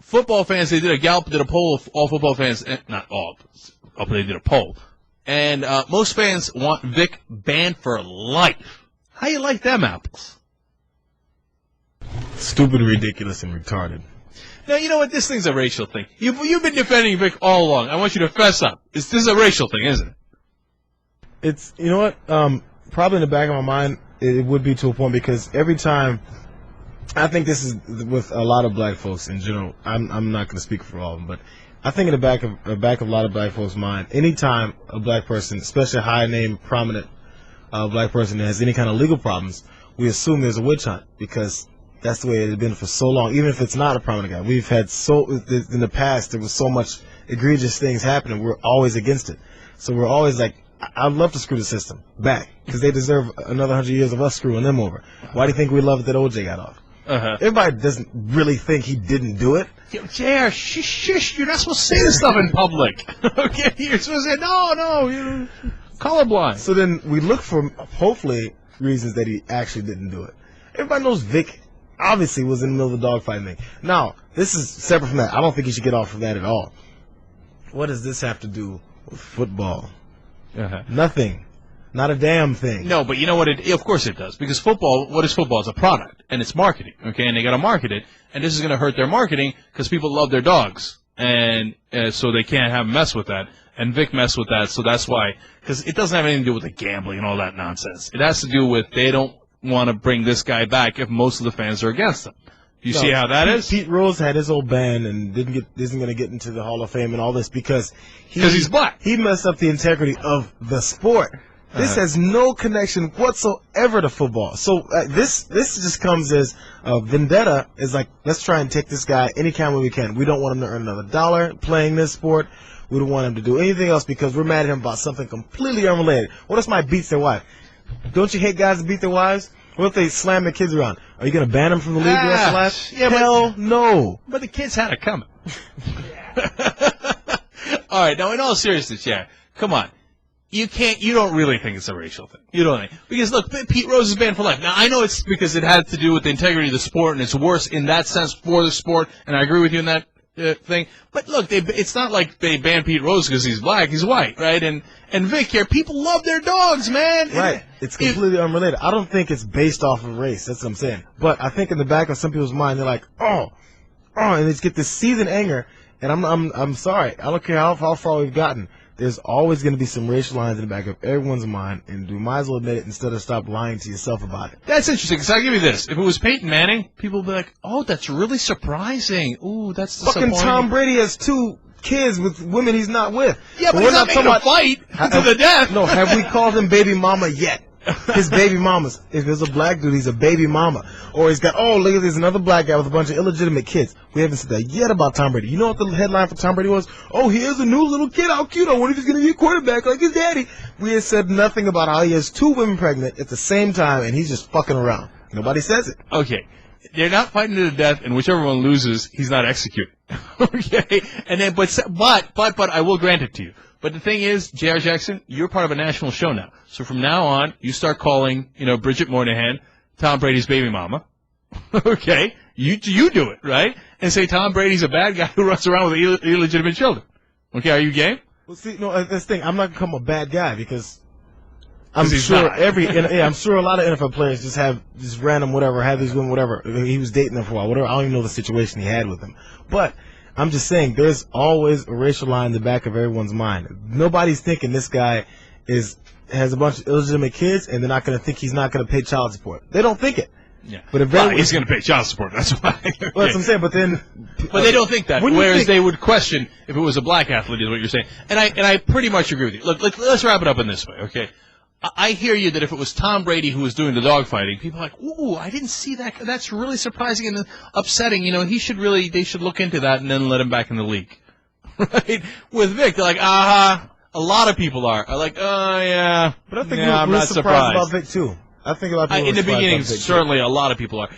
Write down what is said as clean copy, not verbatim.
football fans, they did a Gallup did a poll of all football fans, not all, but they did a poll, and most fans want Vick banned for life. How you like them apples? Stupid, ridiculous, and retarded. Now, you know what? This thing's a racial thing. You've been defending Vick all along. I want you to fess up. This is a racial thing, isn't it? It's, you know what? Probably in the back of my mind, it would be to a point because every time, I think this is with a lot of black folks in general. I'm not going to speak for all of them, but I think in the back of a lot of black folks' mind, anytime a black person, especially a high-name, prominent black person that has any kind of legal problems, we assume there's a witch hunt because that's the way it had been for so long. Even if it's not a prominent guy, we've had in the past there was so much egregious things happening. We're always against it, so we're always like, I'd love to screw the system back because they deserve another 100 years of us screwing them over. Why do you think we love that OJ got off? Everybody doesn't really think he didn't do it. JR, shush, you're not supposed to say this stuff in public. Okay, you're supposed to say, no, you're colorblind. So then we look for, hopefully, reasons that he actually didn't do it. Everybody knows Vick obviously was in the middle of the dogfighting thing. Now, this is separate from that. I don't think he should get off from that at all. What does this have to do with football? Nothing. Not a damn thing. No, but you know what? Of course it does. Because football, what is football? It's a product, and it's marketing, okay? And they got to market it, and this is going to hurt their marketing because people love their dogs, and so they can't have mess with that. And Vick messed with that, so that's why. Because it doesn't have anything to do with the gambling and all that nonsense. It has to do with they don't want to bring this guy back if most of the fans are against him. You see how that is? Pete Rose had his old ban and isn't going to get into the Hall of Fame and all this because he's black. He messed up the integrity of the sport. This has no connection whatsoever to football. So this just comes as a vendetta. Is like, let's try and take this guy any kind of way we can. We don't want him to earn another dollar playing this sport. We don't want him to do anything else because we're mad at him about something completely unrelated. What if somebody beats their wife? Don't you hate guys that beat their wives? What if they slam their kids around? Are you going to ban them from the league the rest of their life? Yeah, Hell no. But the kids had it coming. All right, now in all seriousness, yeah, come on. You don't really think it's a racial thing. You don't think. Because look, Pete Rose is banned for life. Now, I know it's because it had to do with the integrity of the sport, and it's worse in that sense for the sport, and I agree with you in that thing. But look, it's not like they banned Pete Rose because he's black, he's white, right? And Vick here, people love their dogs, man. Right. It's completely unrelated. I don't think it's based off of race. That's what I'm saying. But I think in the back of some people's mind, they're like, and they just get this seething anger. And I'm sorry. I don't care how far we've gotten. There's always going to be some racial lines in the back of everyone's mind, and you might as well admit it instead of stop lying to yourself about it. That's interesting, because I'll give you this. If it was Peyton Manning, people would be like, oh, that's really surprising. Ooh, that's disappointing. Fucking Tom Brady has 2 kids with women he's not with. Yeah, but we're not making a fight to the death. No, have we called him baby mama yet? His baby mamas. If there's a black dude, he's a baby mama. Or he's got, look, there's another black guy with a bunch of illegitimate kids. We haven't said that yet about Tom Brady. You know what the headline for Tom Brady was? Oh, here's a new little kid. How cute. I wonder if he's going to be a quarterback like his daddy. We have said nothing about how he has 2 women pregnant at the same time, and he's just fucking around. Nobody says it. Okay. They're not fighting to the death, and whichever one loses, he's not executed. Okay? And then, but I will grant it to you. But the thing is, J.R. Jackson, you're part of a national show now. So from now on, you start calling, Bridget Moynihan, Tom Brady's baby mama. Okay? You do it, right? And say Tom Brady's a bad guy who runs around with illegitimate children. Okay, are you game? Well, see, no, that's the thing. I'm not going to become a bad guy because I'm sure I'm sure a lot of NFL players just have this random whatever, have these women, whatever. He was dating them for a while, whatever. I don't even know the situation he had with them. But I'm just saying, there's always a racial line in the back of everyone's mind. Nobody's thinking this guy has a bunch of illegitimate kids, and they're not going to think he's not going to pay child support. They don't think it. Yeah, but he's going to pay child support. That's why. Okay. Well, that's what I'm saying. But then, they don't think that. Whereas they would question if it was a black athlete, is what you're saying. And I pretty much agree with you. Look, let's wrap it up in this way, okay? I hear you that if it was Tom Brady who was doing the dogfighting, people are like, ooh, I didn't see that. That's really surprising and upsetting. They should look into that and then let him back in the league. Right? With Vick, they're like, a lot of people are like, oh, yeah. But I think I'm not surprised about Vick, too. I think a lot of people in the beginning, certainly a lot of people are.